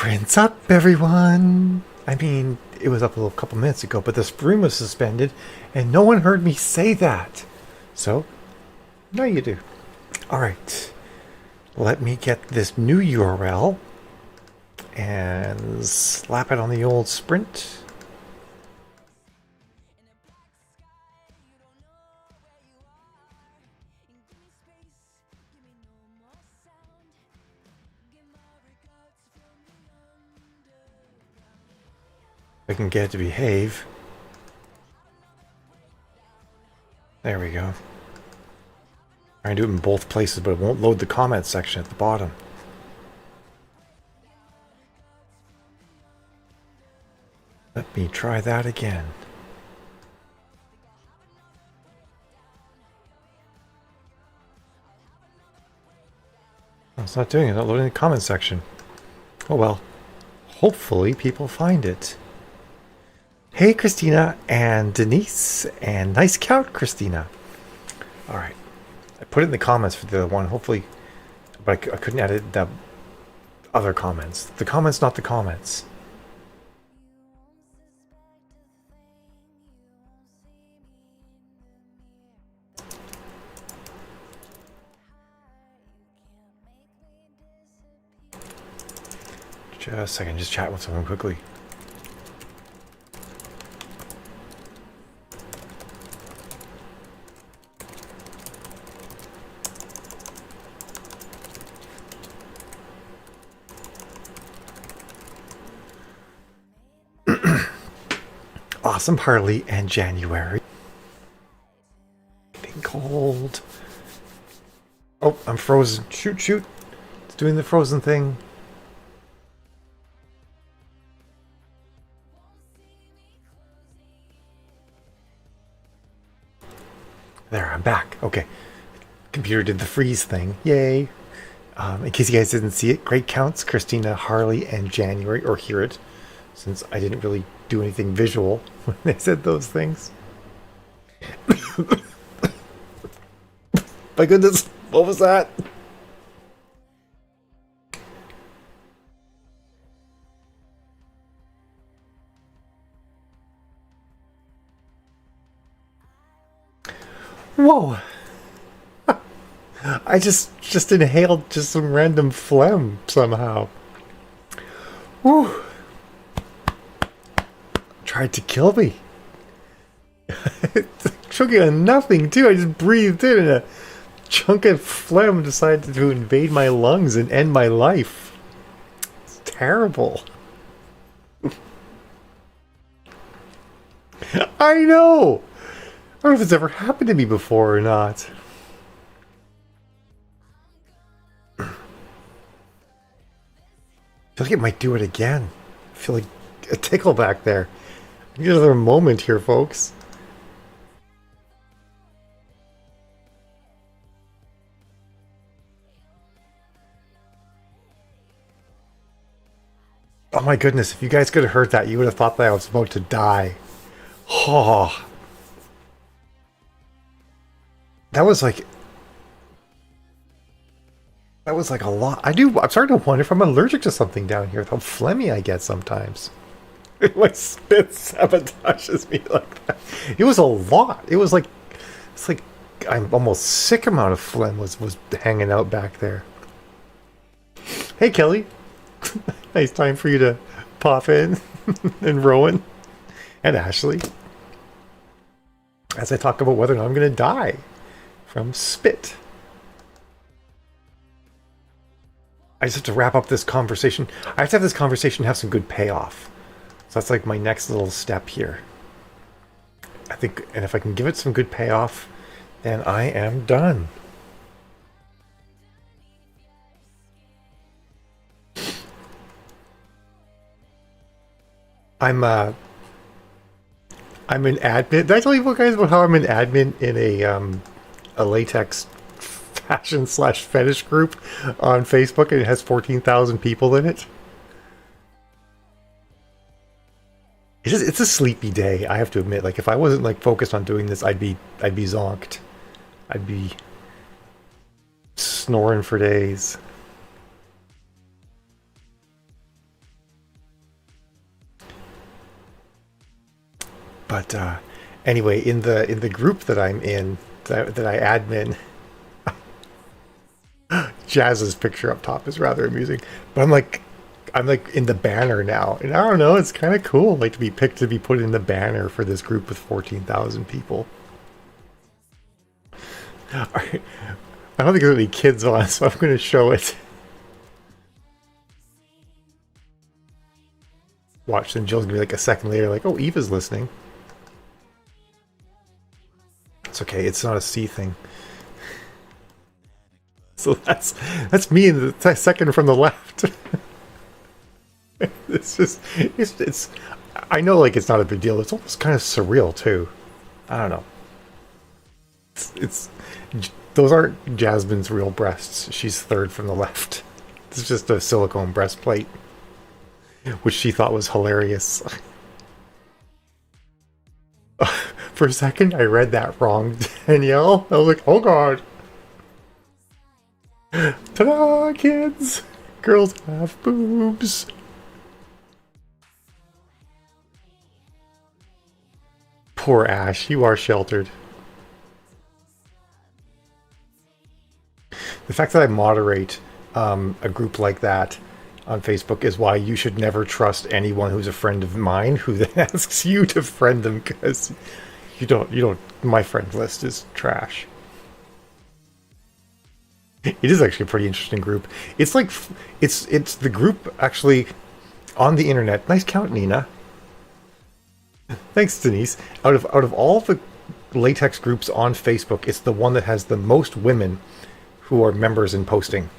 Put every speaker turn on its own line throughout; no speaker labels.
Sprint's up, everyone! I mean, it was up a couple minutes ago, but the sprint was suspended, and no one heard me say that. So, now you do. Alright. Let me get this new URL and slap it on the old Sprint. I can get it to behave. There we go. I do it in both places, but it won't load the comment section at the bottom. Let me try that again. Oh, it's not doing it, not loading the comment section. Oh well. Hopefully people find it. Hey Christina and Denise, and nice count, Christina. Alright. I put it in the comments for the other one, hopefully, but I couldn't edit the other comments. The comments, not the comments. Just a second, just chat with someone quickly. Awesome Harley and January. Getting cold. Oh, I'm frozen. Shoot, shoot. It's doing the frozen thing. There, I'm back. Okay. Computer did the freeze thing. Yay. In case you guys didn't see it, great counts, Christina, Harley, and January, or hear it, since I didn't really do anything visual when they said those things. My goodness, what was that? Whoa. I just inhaled just some random phlegm somehow. Whew. Tried to kill me. Choking on nothing too. I just breathed in and a chunk of phlegm decided to invade my lungs and end my life. It's terrible. I know. I don't know if it's ever happened to me before or not. I feel like it might do it again. I feel like a tickle back there. Get another moment here, folks. Oh my goodness, if you guys could have heard that, you would have thought that I was about to die. Oh. That was like a lot. I'm starting to wonder if I'm allergic to something down here. How phlegmy I get sometimes. My spit sabotages me like that. It was a lot. It's like I'm almost sick amount of phlegm was hanging out back there. Hey Kelly. Nice time for you to pop in. And Rowan. And Ashley. As I talk about whether or not I'm gonna die from spit. I just have to wrap up this conversation. I have to have this conversation have some good payoff. So that's like my next little step here. I think, and if I can give it some good payoff, then I am done. I'm an admin. Did I tell you guys about how I'm an admin in a latex fashion / fetish group on Facebook, and it has 14,000 people in it? It's a sleepy day, I have to admit. Like if I wasn't like focused on doing this, I'd be zonked. I'd be snoring for days. But anyway, in the group that I'm in, that I admin, Jazz's picture up top is rather amusing. But I'm like in the banner now, and I don't know, it's kind of cool, like to be picked to be put in the banner for this group with 14,000 people. I don't think there's any kids on, so I'm going to show it. Watch, then Jill's gonna be like a second later, like, oh, Eva's listening. It's okay, it's not a C thing. So that's me in the second from the left. It's just it's I know like it's not a big deal. It's almost kind of surreal too. I don't know. It's those aren't Jasmine's real breasts. She's third from the left. It's just a silicone breastplate, which she thought was hilarious. For a second, I read that wrong, Danielle. I was like, oh god. Ta-da, kids! Girls have boobs. Poor Ash, you are sheltered. The fact that I moderate a group like that on Facebook is why you should never trust anyone who's a friend of mine who then asks you to friend them, because you don't, my friend list is trash. It is actually a pretty interesting group. It's like, it's the group actually on the internet. Nice count, Nina. Thanks, Denise. Out of all the latex groups on Facebook, it's the one that has the most women who are members and posting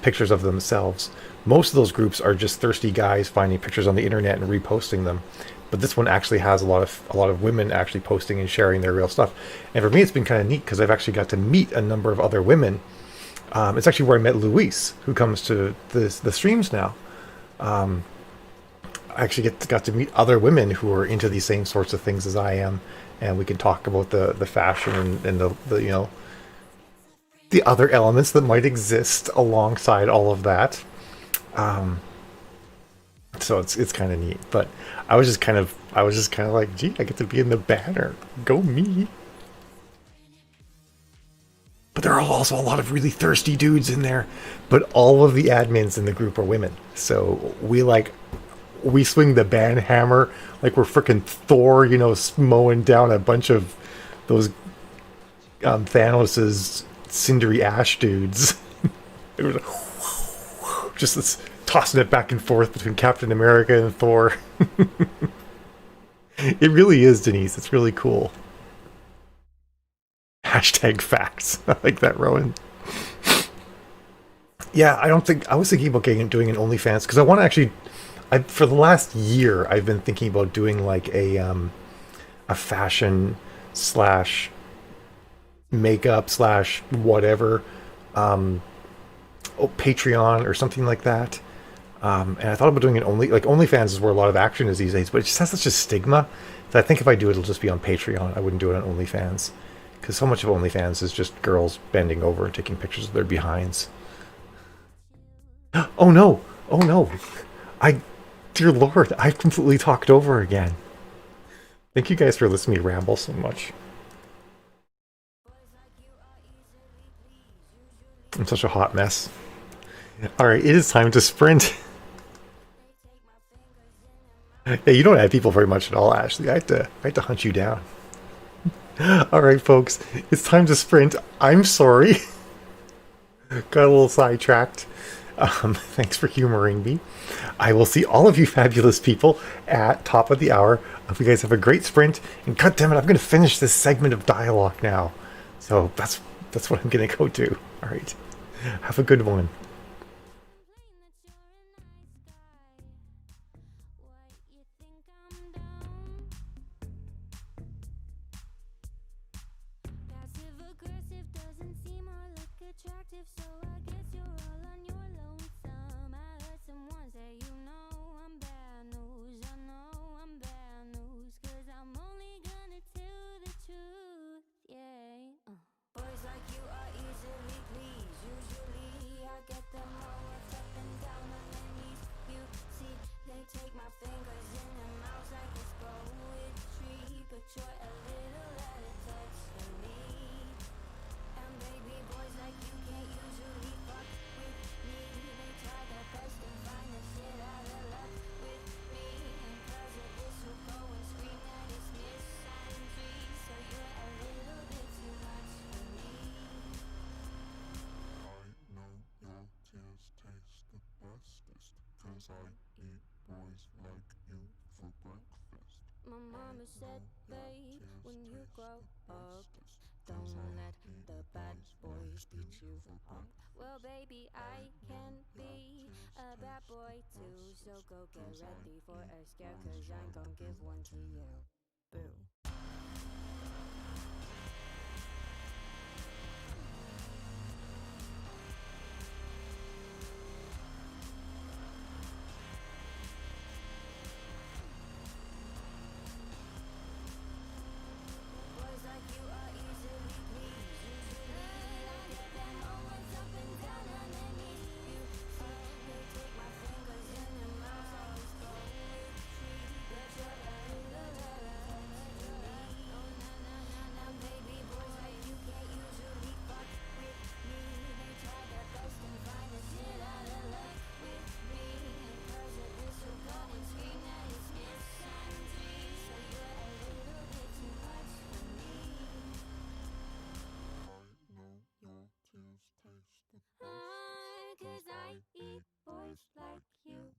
pictures of themselves. Most of those groups are just thirsty guys finding pictures on the internet and reposting them. But this one actually has a lot of women actually posting and sharing their real stuff. And for me, it's been kind of neat because I've actually got to meet a number of other women. It's actually where I met Luis, who comes to the streams now. I actually got to meet other women who are into these same sorts of things as I am, and we can talk about the fashion and the you know, the other elements that might exist alongside all of that. So it's kind of neat. But I was just kind of like, gee, I get to be in the banner. Go me. But there are also a lot of really thirsty dudes in there. But all of the admins in the group are women. So we swing the ban hammer like we're freaking Thor, you know, mowing down a bunch of those Thanos's cindery ash dudes. It was just this, tossing it back and forth between Captain America and Thor. It really is, Denise. It's really cool. Hashtag facts. I like that, Rowan. Yeah, I was thinking about doing an OnlyFans because I want to actually. For the last year, I've been thinking about doing like a fashion slash makeup slash whatever Patreon or something like that. And I thought about doing an OnlyFans is where a lot of action is these days, but it just has such a stigma that I think if I do it, it'll just be on Patreon. I wouldn't do it on OnlyFans because so much of OnlyFans is just girls bending over and taking pictures of their behinds. Oh no! Oh no! Dear Lord, I've completely talked over again. Thank you guys for listening to me ramble so much. I'm such a hot mess. Alright, it is time to sprint. Yeah, you don't add people very much at all, Ashley. I had to hunt you down. Alright, folks, it's time to sprint. I'm sorry. Got a little sidetracked. Thanks for humoring me. I will see all of you fabulous people at top of the hour. I hope you guys have a great sprint. And goddammit, I'm going to finish this segment of dialogue now. So that's what I'm going to go do. All right. Have a good one.
'cause I eat boys like you for breakfast.
My mama said, babe, when you grow up,
Don't
don't let the bad boys beat you up. Well, baby, I can be a bad boy too, so go get ready for a scare, 'cause I'm gon' give one to you. Boo. Boys like you are easily pleased. Usually I get them moments up and down underneath. You see, they take my fingers in their mouths like it's poetry, but you're a little touch to me. Now baby, boys like you can't usually fuck with me. They try their best and find the shit out of luck with me. And girls at this will go and scream that it's misandry. So you're a little bit too much for me.
I know your tears taste the best.
'Cause I eat boys like you.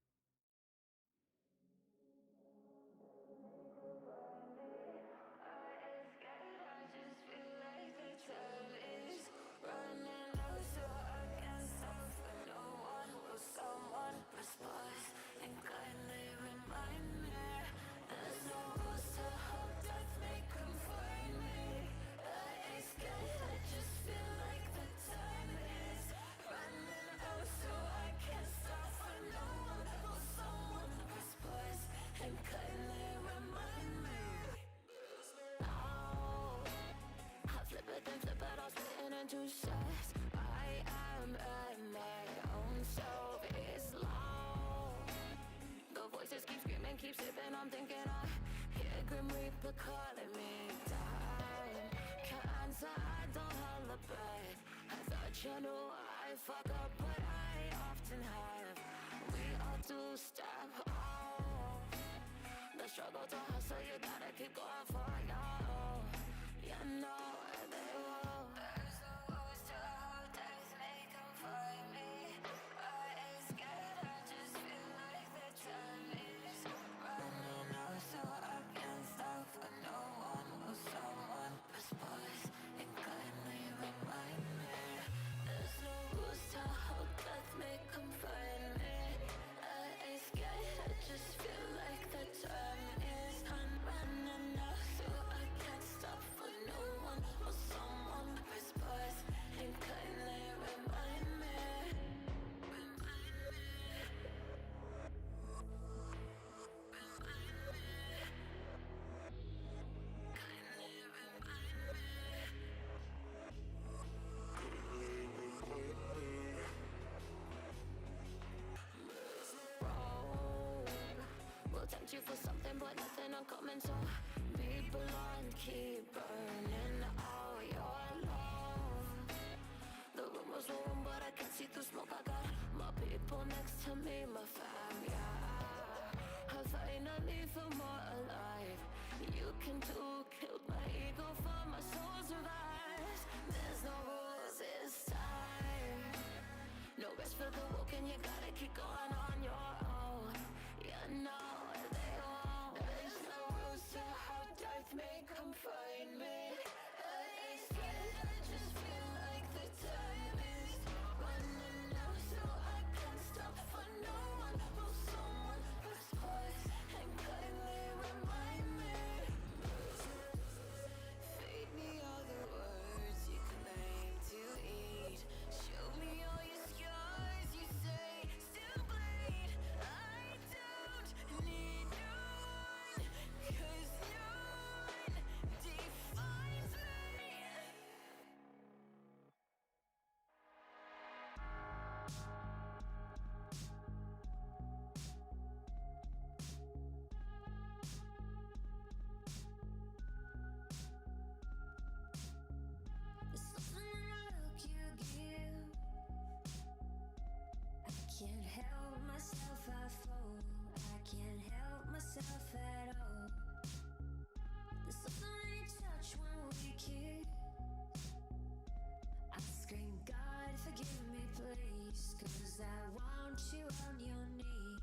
I just feel like the time is running out, so I can't stop for no one. Will someone respond and kindly remind me? There's no rules to how death may come find me. I ain't scared, I just feel like the time is running out, so I can't stop for no one. Will someone respond and kindly remind me? I flip it then flip it, I'll split it into sets. I am at my own self, it's long. The voices keep screaming, keep slipping, I'm thinking I hear Grim Reaper calling me down. Can't answer, I don't holler back. I thought you knew I fuck up, but I often have. We all do step off. The struggle to hustle, you gotta keep going for it, no. You know they will. There's no rules to how days may come find me. I ain't scared, I just feel like the time is running out, so I can't stop for no one. Will someone respond and kindly remind me? There's no rules to how death may come find me. I ain't scared, I just feel like the time is running out, so I can't stop for no one. Will someone respond and kindly remind me? Remind me. Remind me. Kindly remind me. Rogue will tempt you for something, but nothing uncommon. So be blunt, keep burning all your love. The room was warm, but I can see through smoke. I got my people next to me, my fam, yeah. I finally feel more alive. You can do, killed my ego for my soul survives. There's no rules this time. No rest for the woken, you gotta keep going on your own. You know they won't. There's no rules to how death may come find me. I ain't scared, I just feel like the time is running out, so I can't stop for no one. Will someone respond and kindly remind me? Feed me all the words you claim to eat. Show me all your scars you say still bleed. I don't need no one, 'cause no one defines me. There's something in the look you give. I can't help myself, I fall. I can't help myself at all. There's something in your touch when we kiss. I scream, God, forgive me, please, 'cause I want you on your knee.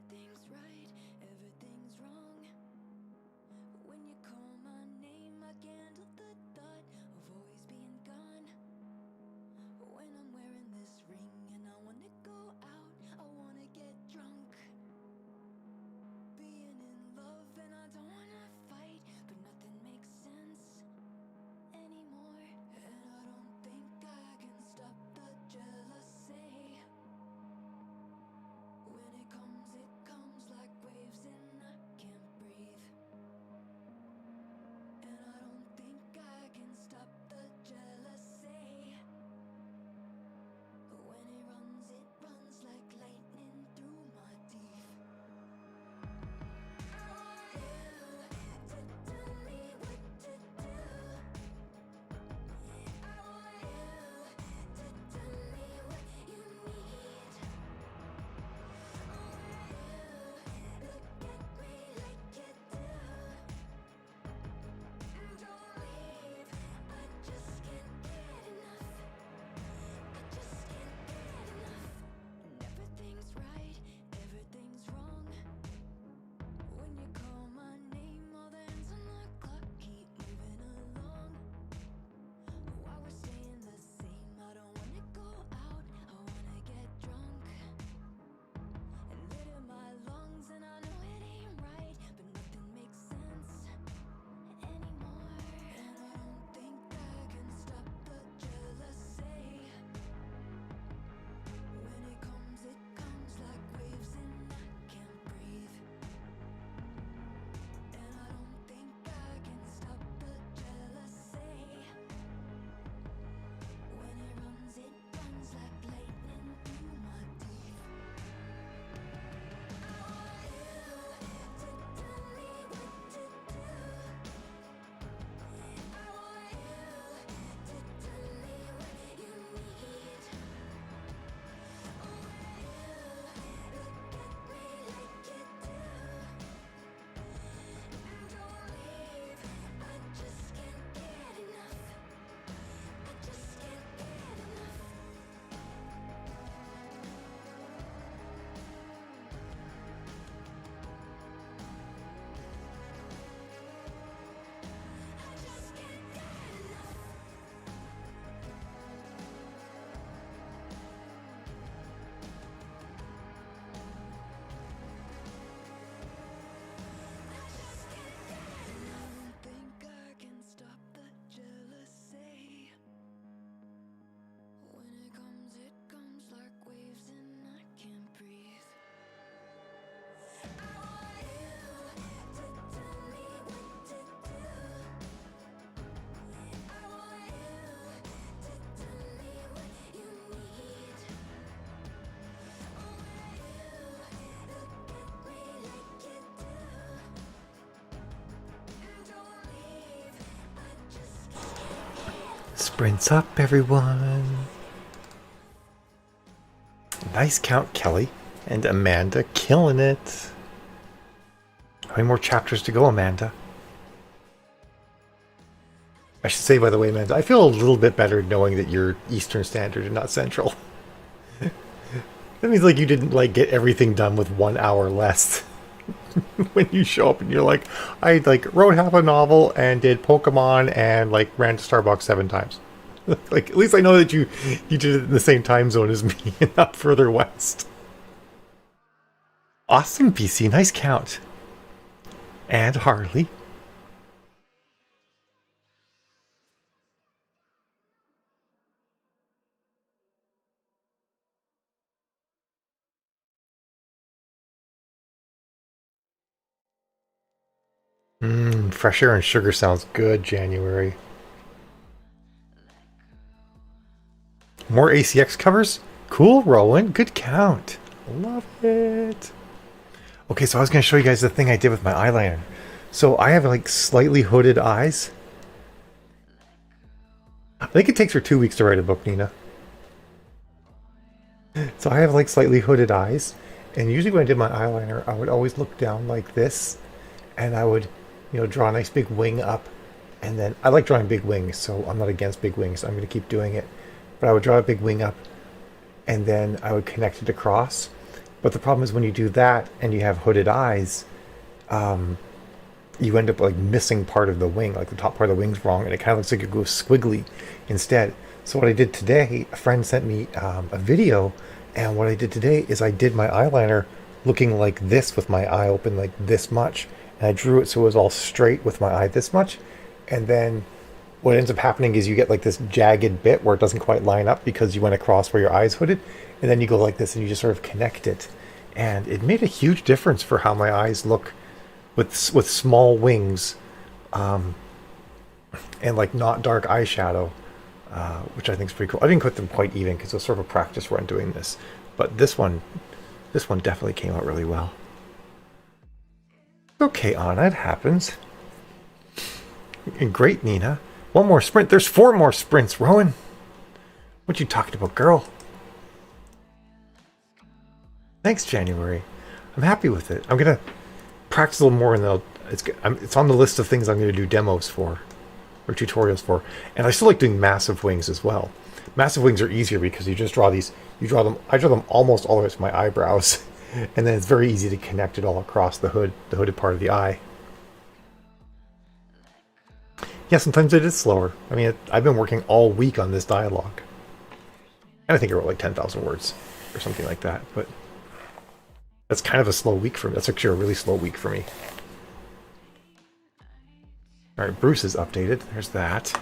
Everything's right, everything's wrong. When you call my name, I can't handle the thought of always being gone. When I'm wearing this ring and I wanna go out, I wanna get drunk. Being in love and I don't wanna fight, but nothing makes sense anymore. And I don't think I can stop the jealousy. When it comes like waves and I can't breathe. And I don't think I can stop the jealousy. When it runs like lightning through my teeth. I want you to tell me what to do. I want you to tell me what you need. I want you look at me like you do. Don't leave, I just can't get enough. I just can't get enough. And everything's right, everything's wrong. When you call my name, all the hands on the clock keep moving along. While we're staying the same, I don't wanna go out, I wanna get drunk. And lit in my lungs, and I know it ain't right, but nothing makes sense anymore. And I don't think I can stop the jealousy. When it comes like waves and I can't breathe. And I don't think I can stop the jealousy. When it runs like lightning through my teeth. I want you to tell me what to do. I want you to tell me what you need. Oh, when you look at me like you do. Don't leave, I just can't get enough. I just can't get enough. I just can't get enough. I just can't get enough. I don't think I can stop the jealousy. When it comes like waves and I can't breathe. I want you to tell me what to do. I want you to tell me what you need. Oh, when you look at me like you do. Don't leave, I just can't.
Sprints up, everyone. Nice count, Kelly. And Amanda killing it. How many more chapters to go, Amanda? I should say, by the way, Amanda, I feel a little bit better knowing that you're Eastern Standard and not Central. That means like you didn't like get everything done with 1 hour less. When you show up and you're like, I like wrote half a novel and did Pokemon and like ran to Starbucks 7 times. Like at least I know that you did it in the same time zone as me and not further west. Awesome, BC, nice count. And Harley. Fresh air and sugar sounds good, January. More ACX covers? Cool, Rowan. Good count. Love it. Okay, so I was going to show you guys the thing I did with my eyeliner. So I have like slightly hooded eyes. I think it takes her 2 weeks to write a book, Nina. So I have like slightly hooded eyes. And usually when I did my eyeliner, I would always look down like this. And I would, you know, draw a nice big wing up. And then I like drawing big wings, so I'm not against big wings. I'm going to keep doing it. But I would draw a big wing up. And then I would connect it across. But the problem is when you do that and you have hooded eyes, you end up like missing part of the wing, like the top part of the wing's wrong, and it kind of looks like it goes squiggly instead. So what I did today, a friend sent me a video, and what I did today is I did my eyeliner looking like this with my eye open like this much, and I drew it so it was all straight with my eye this much, and then what ends up happening is you get like this jagged bit where it doesn't quite line up because you went across where your eye's hooded, and then you go like this and you just sort of connect it, and it made a huge difference for how my eyes look with small wings, and like not dark eyeshadow, which I think is pretty cool. I didn't put them quite even because it was sort of a practice run doing this, but this one definitely came out really well. Okay, Anna, it happens. And great, Nina. One more sprint. There's 4 more sprints, Rowan. What you talking about, girl? Thanks, January. I'm happy with it. I'm gonna practice a little more, and it's on the list of things I'm going to do demos for, or tutorials for. And I still like doing massive wings as well. Massive wings are easier because you just draw these. I draw them almost all the way to my eyebrows, and then it's very easy to connect it all across the hooded part of the eye. Yeah, sometimes it is slower. I mean, I've been working all week on this dialogue, and I think I wrote like 10,000 words or something like that. But that's kind of a slow week for me. That's actually a really slow week for me. All right, Bruce is updated. There's that.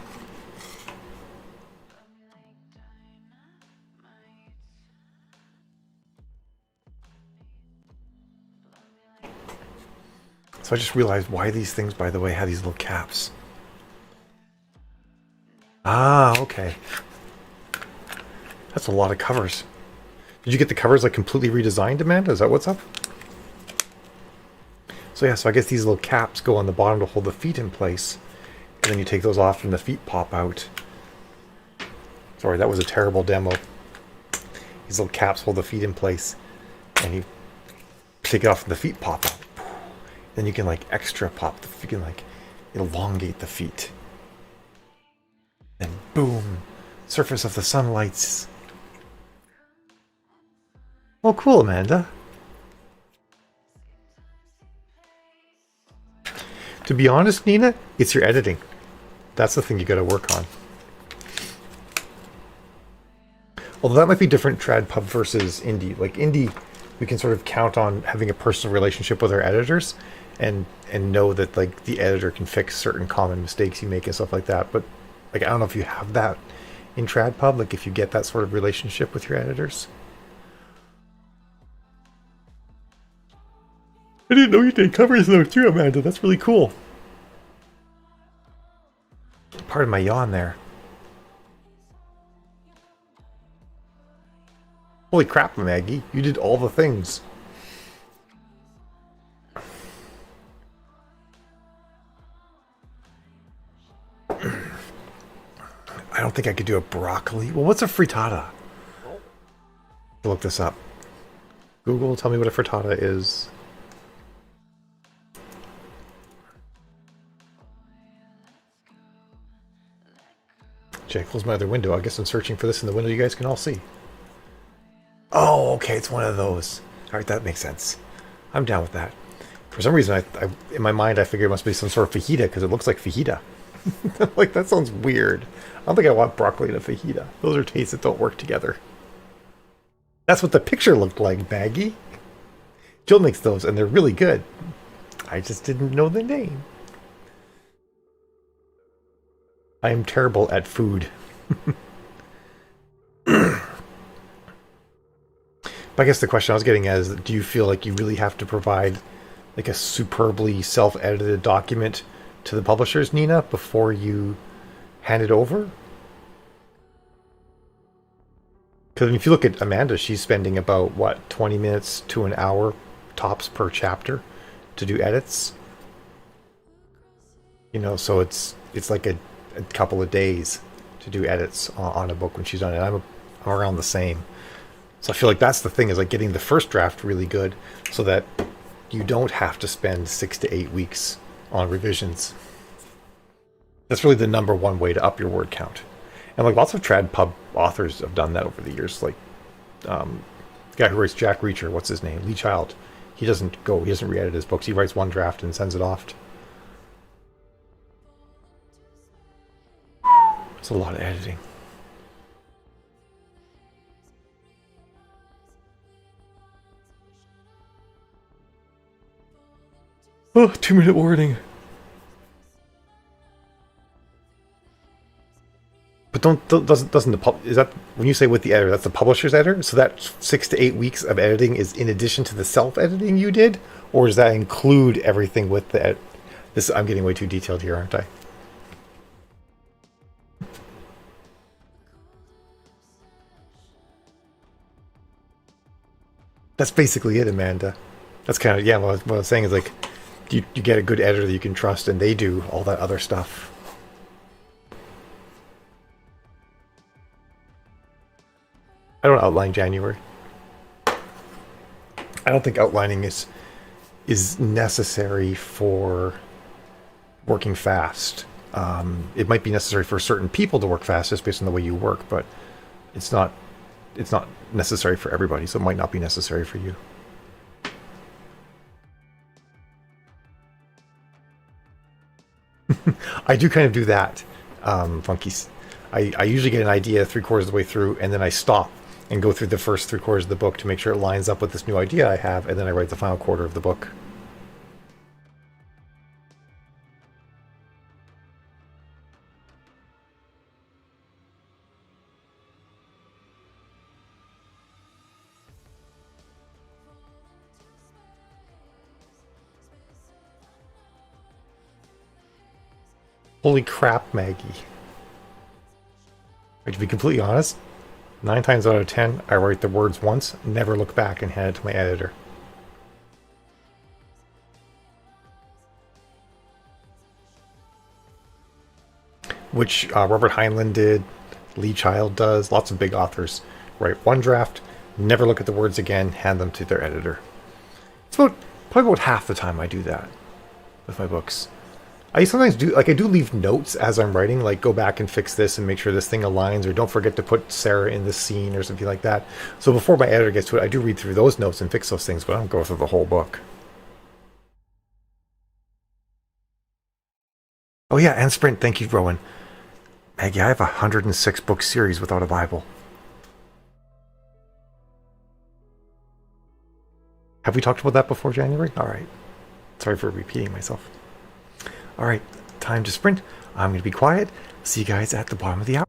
So I just realized why these things, by the way, have these little caps. Ah, okay. That's a lot of covers. Did you get the covers like completely redesigned, Amanda? Is that what's up? So yeah, so I guess these little caps go on the bottom to hold the feet in place. And then you take those off and the feet pop out. Sorry, that was a terrible demo. These little caps hold the feet in place. And you take it off and the feet pop out. Then you can like extra pop the, you can like elongate the feet. And boom, surface of the sunlights. Oh, cool, Amanda. To be honest, Nina, it's your editing. That's the thing you got to work on. Although that might be different trad pub versus indie. Like indie, we can sort of count on having a personal relationship with our editors and know that like the editor can fix certain common mistakes you make and stuff like that. But like I don't know if you have that in trad pub, like if you get that sort of relationship with your editors. I didn't know you did covers though too, Amanda. That's really cool. Pardon my yawn there. Holy crap, Maggie. You did all the things. I don't think I could do a broccoli. Well, what's a frittata? I'll look this up. Google, tell me what a frittata is. Jay, close my other window. I guess I'm searching for this in the window you guys can all see. Oh, okay, it's one of those. All right, that makes sense. I'm down with that. For some reason, I in my mind, I figured it must be some sort of fajita because it looks like fajita. Like, that sounds weird. I don't think I want broccoli and a fajita. Those are tastes that don't work together. That's what the picture looked like, Maggie. Jill makes those, and they're really good. I just didn't know the name. I am terrible at food. But I guess the question I was getting at is, do you feel like you really have to provide like a superbly self-edited document to the publishers, Nina, before you hand it over? Because if you look at Amanda, she's spending about, what, 20 minutes to an hour tops per chapter to do edits. You know, so it's like a couple of days to do edits on a book when she's done it. I'm around the same. So I feel like that's the thing, is like getting the first draft really good so that you don't have to spend 6 to 8 weeks on revisions. That's really the number one way to up your word count. And like lots of trad pub authors have done that over the years. Like The guy who writes Jack Reacher, what's his name? Lee Child. He doesn't re-edit his books. He writes one draft and sends it off. It's a lot of editing. Oh, 2-minute warning. But doesn't the is that when you say with the editor, that's the publisher's editor? So that 6 to 8 weeks of editing is in addition to the self-editing you did, or does that include everything with the this? I'm getting way too detailed here, aren't I? That's basically it, Amanda. That's kind of, yeah. What I was saying is like, you get a good editor that you can trust, and they do all that other stuff. I don't outline January. I don't think outlining is necessary for working fast. It might be necessary for certain people to work fast just based on the way you work, but it's not necessary for everybody, so it might not be necessary for you. I do kind of do that, Funkies. I usually get an idea 3/4 of the way through, and then I stop and go through the first 3/4 of the book to make sure it lines up with this new idea I have, and then I write the final quarter of the book. Holy crap, Maggie. To be completely honest, 9 times out of 10, I write the words once, never look back, and hand it to my editor. Which Robert Heinlein did, Lee Child does, lots of big authors. Write one draft, never look at the words again, hand them to their editor. It's probably about half the time I do that with my books. I sometimes do, like, I do leave notes as I'm writing, like, go back and fix this and make sure this thing aligns, or don't forget to put Sarah in this scene or something like that. So before my editor gets to it, I do read through those notes and fix those things, but I don't go through the whole book. Oh yeah, and Sprint, thank you, Rowan. Maggie, I have a 106 book series without a Bible. Have we talked about that before January? Alright. Sorry for repeating myself. Alright, time to sprint. I'm going to be quiet. See you guys at the bottom of the hour.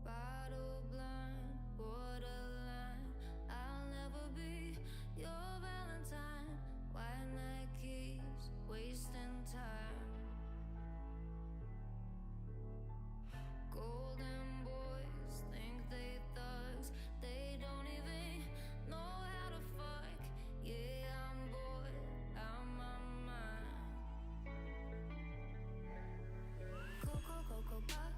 Bottle blind, borderline. I'll never be your Valentine. White knight keeps wasting time. Golden boys think they thugs. They don't even know how to fuck. Yeah, I'm bored out my mind. Coco, Coco Puff.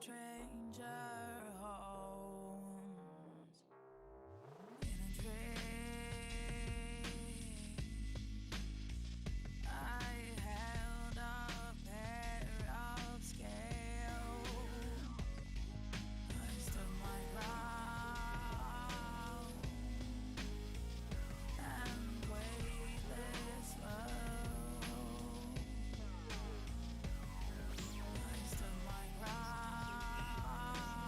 stranger homes in a dream. I held a pair of scales. I stood my ground and played this role. I stood my ground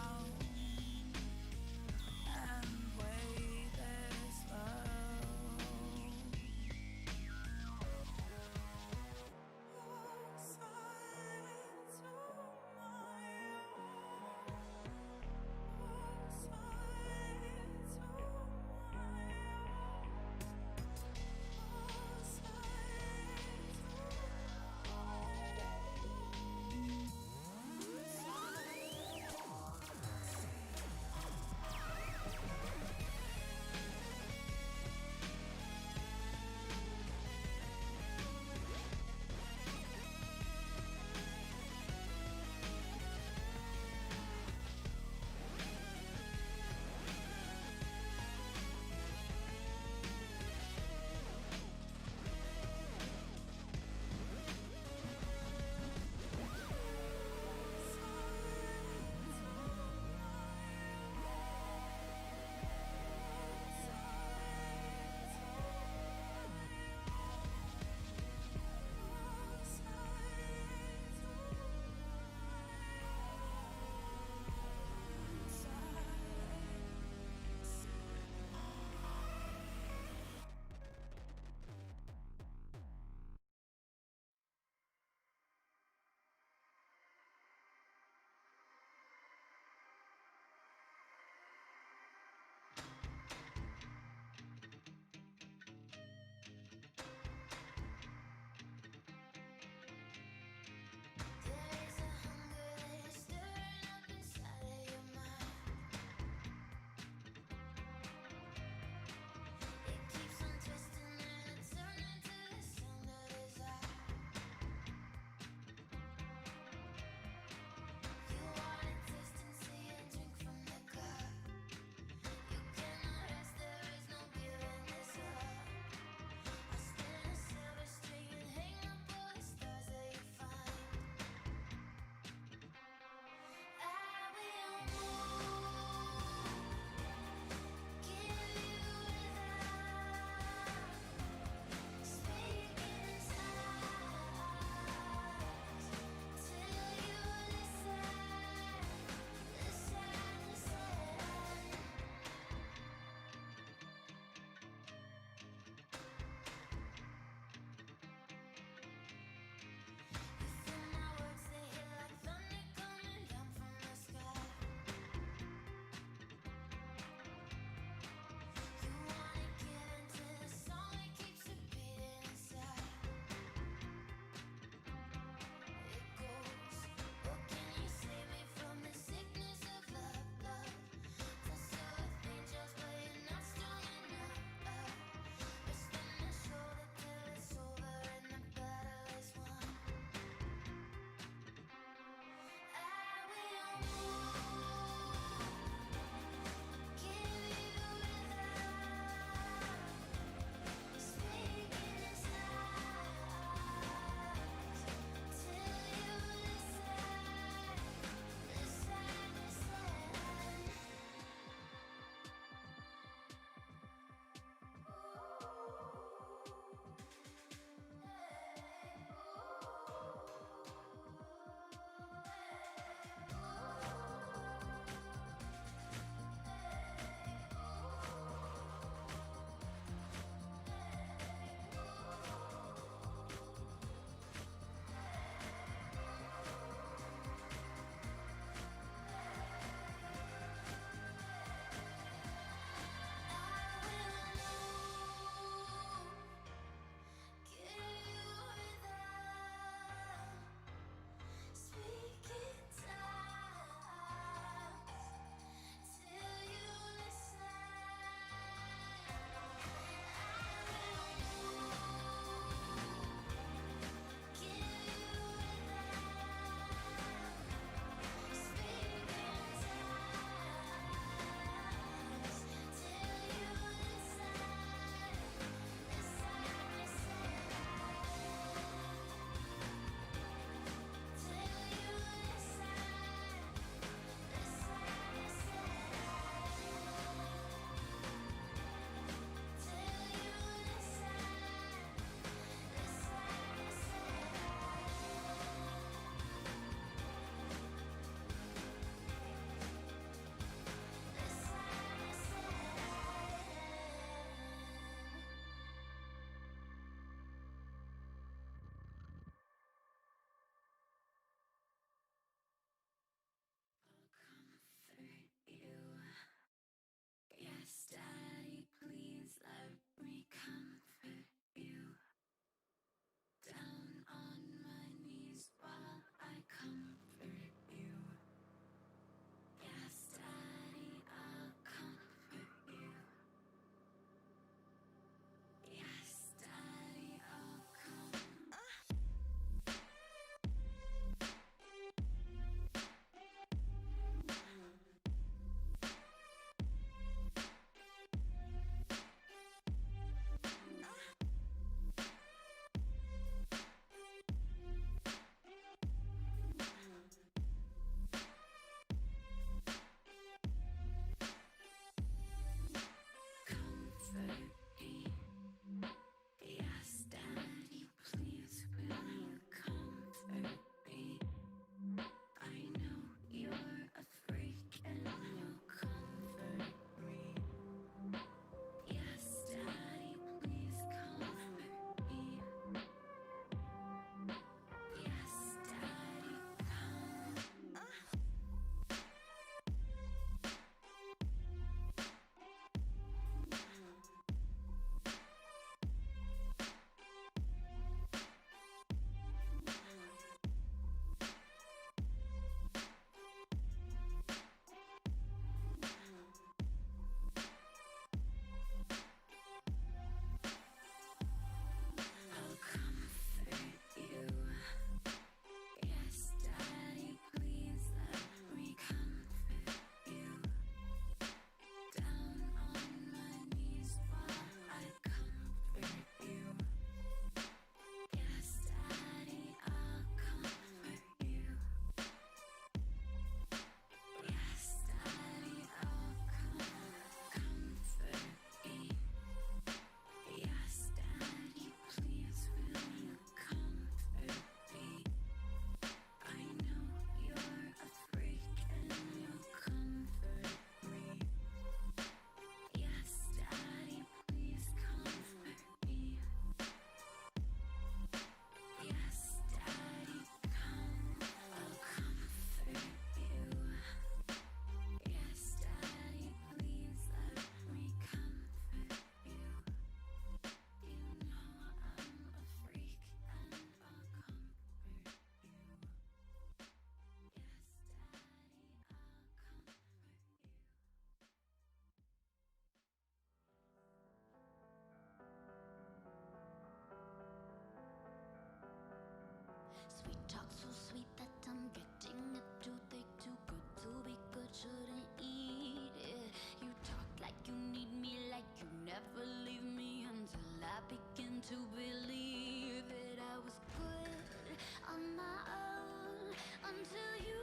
to believe that I was good on my own until you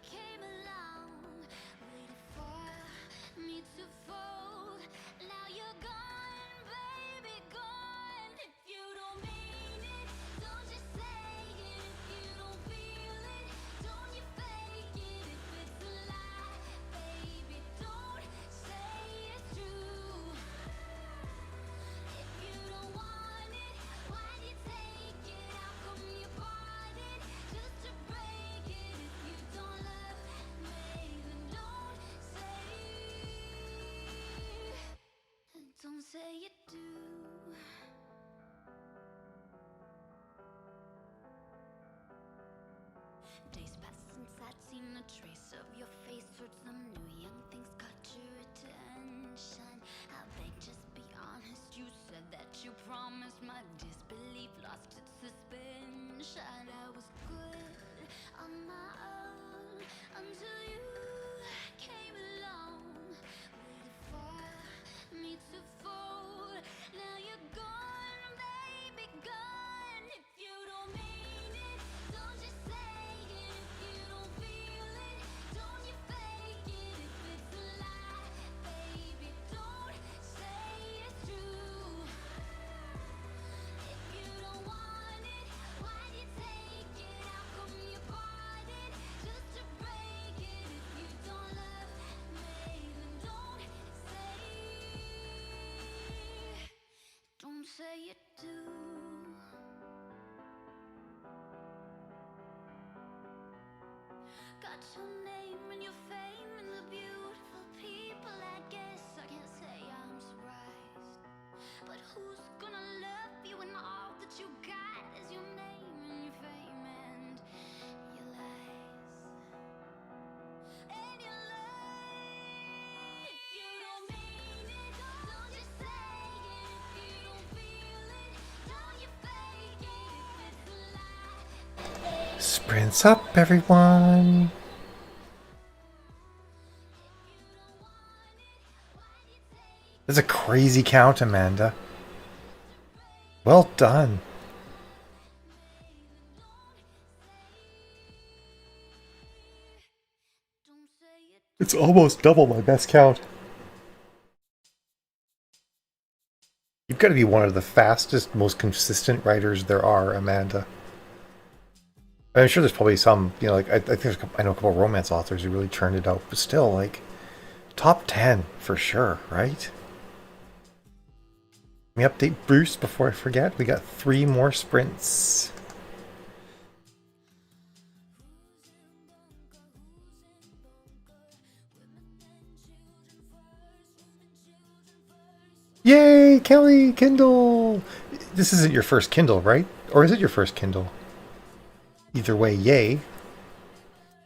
came along, waited for me to fold. Now you're gone, baby, gone. If you don't mean it, don't you say it. If you don't feel it, don't you fake it. If it's a lie, baby, don't say it's true. If you don't want it, why'd you take it? How come you bought it just to break it? If you don't love me, then don't say you do. Days pass since I'd seen a trace of your face. Heard some new young things caught your attention. How they just be honest? You said that you promised. My disbelief lost its suspension. I was good on my own until you came along, waited for me to fold. Now you're gone, baby, gone. If you don't mean it, don't you say it. If you don't feel it, don't you fake it. If it's a lie, baby, don't say it's true. If you don't want it, why'd you take it? How come you bought it just to break it? If you don't love me, then don't say you do. Got your name and your fame and the beautiful people. I guess I can't say I'm surprised, but who's gonna love you when all that you got is your name and your fame and your lies? And your lies. If you don't mean it, don't you say it. If you don't feel it, don't you fake it. If it's a lie,
Sprints up, everyone. That's a crazy count, Amanda. Well done.
don't say it.
It's almost double my best count. You've got to be one of the fastest, most consistent writers there are, Amanda. I'm sure there's probably some, like I think I know a couple of romance authors who really churned it out, but still, like, top 10 for sure, right? Let me update Bruce before I forget. We got 3 more sprints. Yay, Kelly Kindle! This isn't your first Kindle, right? Or is it your first Kindle? Either way, yay.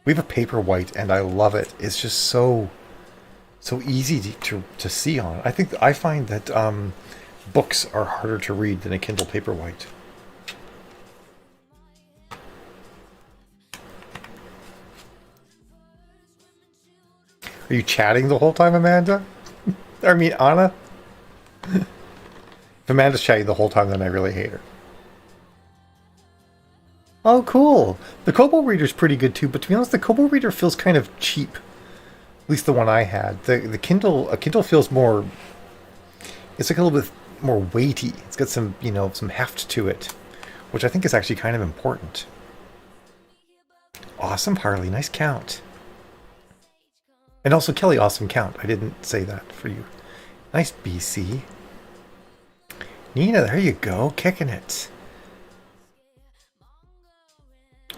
We have a Paperwhite, and I love it. It's just so easy to see on. I find that books are harder to read than a Kindle Paperwhite. Are you chatting the whole time, Amanda? I mean, Anna? If Amanda's chatting the whole time, then I really hate her. Oh, cool. The Kobo Reader's pretty good too, but to be honest, the Kobo Reader feels kind of cheap. At least the one I had. A Kindle feels more. It's like a little bit more weighty. It's got some, some heft to it, which I think is actually kind of important. Awesome, Harley. Nice count. And also, Kelly, awesome count. I didn't say that for you. Nice, BC. Nina, there you go. Kicking it.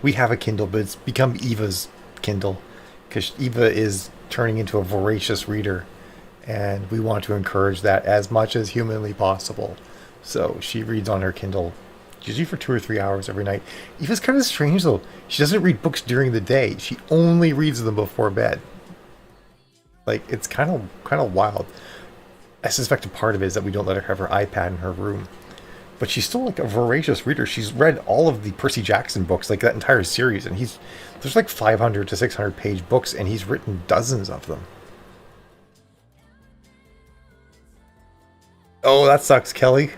We have a Kindle, but it's become Eva's Kindle because Eva is turning into a voracious reader, and we want to encourage that as much as humanly possible. So she reads on her Kindle usually for 2 or 3 hours every night. Eva's kind of strange though. She doesn't read books during the day. She only reads them before bed. Like, it's kind of wild. I suspect a part of it is that we don't let her have her iPad in her room. But she's still like a voracious reader. She's read all of the Percy Jackson books, like that entire series, and there's like 500 to 600 page books, and he's written dozens of them. Oh, that sucks, Kelly.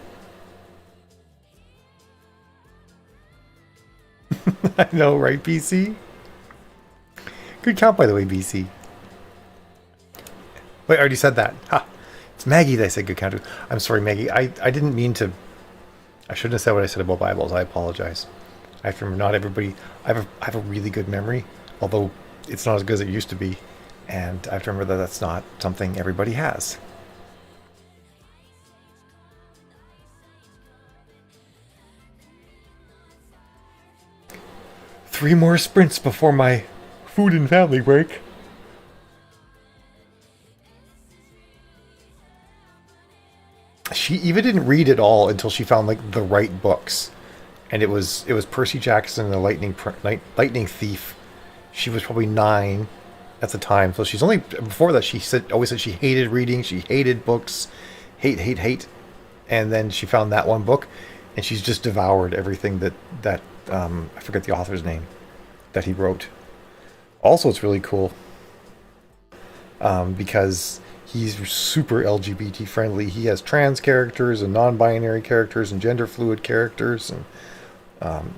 I know, right, BC? Good count, by the way, BC. Wait, I already said that. Ha! It's Maggie that I said good count to. I'm sorry, Maggie. I didn't mean to. I shouldn't have said what I said about Bibles. I apologize. I have to remember, not everybody. I have a really good memory, although it's not as good as it used to be. And I have to remember that that's not something everybody has. Three more sprints before my food and family break. She even didn't read it all until she found like the right books, and it was Percy Jackson and the Lightning Thief. She was probably 9 at the time, so she's only before that. She always said she hated reading, she hated books, hate, and then she found that one book, and she's just devoured everything that I forget the author's name that he wrote. Also, it's really cool because he's super LGBT friendly. He has trans characters and non-binary characters and gender fluid characters and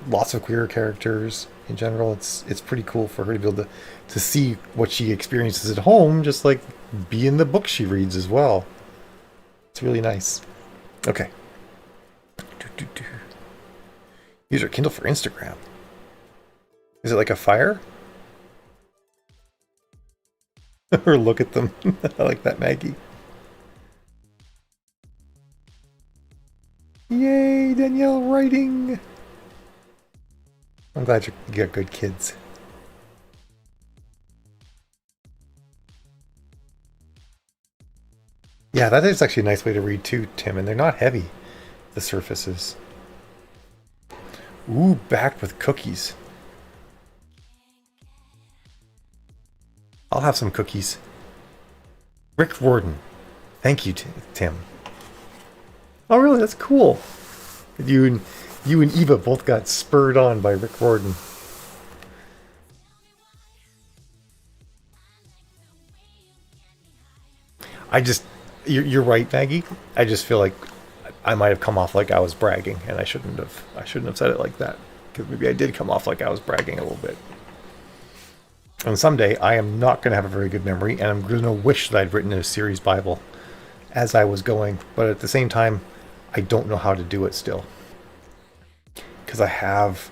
lots of queer characters in general. It's pretty cool for her to be able to see what she experiences at home, just like be in the book she reads as well. It's really nice. Okay. Use your Kindle for Instagram. Is it like a fire? Or look at them. I like that, Maggie. Yay, Danielle writing. I'm glad you got good kids. Yeah, that is actually a nice way to read too, Tim, and they're not heavy, the surfaces. Ooh, backed with cookies. I'll have some cookies. Rick Warden. Thank you, Tim. Oh, really? That's cool. You and Eva both got spurred on by Rick Warden. You're right, Maggie. I just feel like I might have come off like I was bragging, and I shouldn't have said it like that, because maybe I did come off like I was bragging a little bit. And someday I am not going to have a very good memory, and I'm going to wish that I'd written a series Bible as I was going, but at the same time, I don't know how to do it still, because I have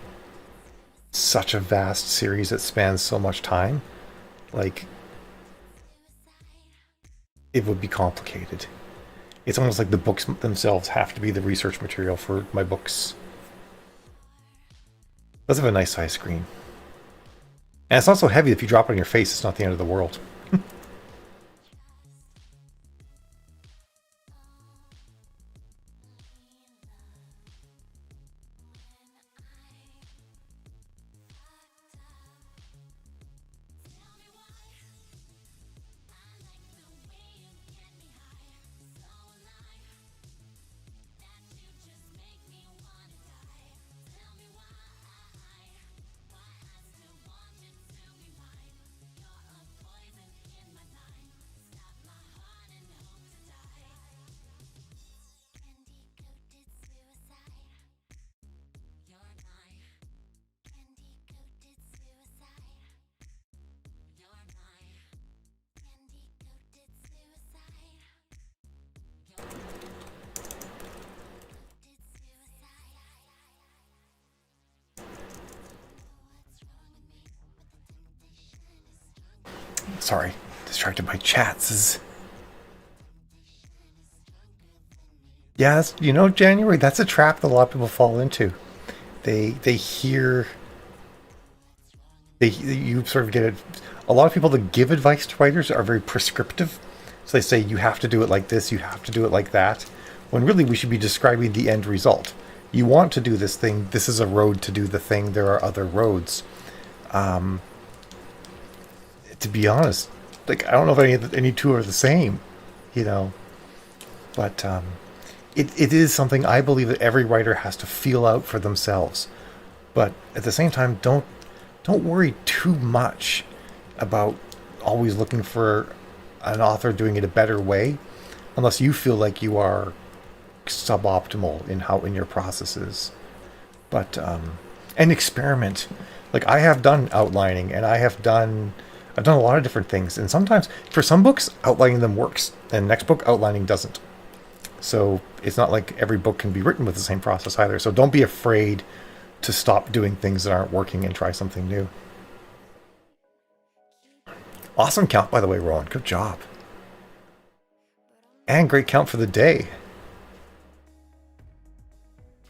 such a vast series that spans so much time. Like, it would be complicated. It's almost like the books themselves have to be the research material for my books. Let's have a nice size screen. And it's not so heavy that if you drop it on your face, it's not the end of the world. Sorry, distracted by chats. Yeah, January, that's a trap that a lot of people fall into. You sort of get it. A lot of people that give advice to writers are very prescriptive. So they say, you have to do it like this, you have to do it like that. When really we should be describing the end result. You want to do this thing, this is a road to do the thing, there are other roads. To be honest, like, I don't know if any two are the same, but it is something I believe that every writer has to feel out for themselves. But at the same time, don't worry too much about always looking for an author doing it a better way, unless you feel like you are suboptimal in your processes. But and experiment. Like I have done outlining, and I've done a lot of different things, and sometimes for some books outlining them works, and next book outlining doesn't. So it's not like every book can be written with the same process either. So don't be afraid to stop doing things that aren't working and try something new. Awesome count, by the way, Rowan. Good job. And great count for the day.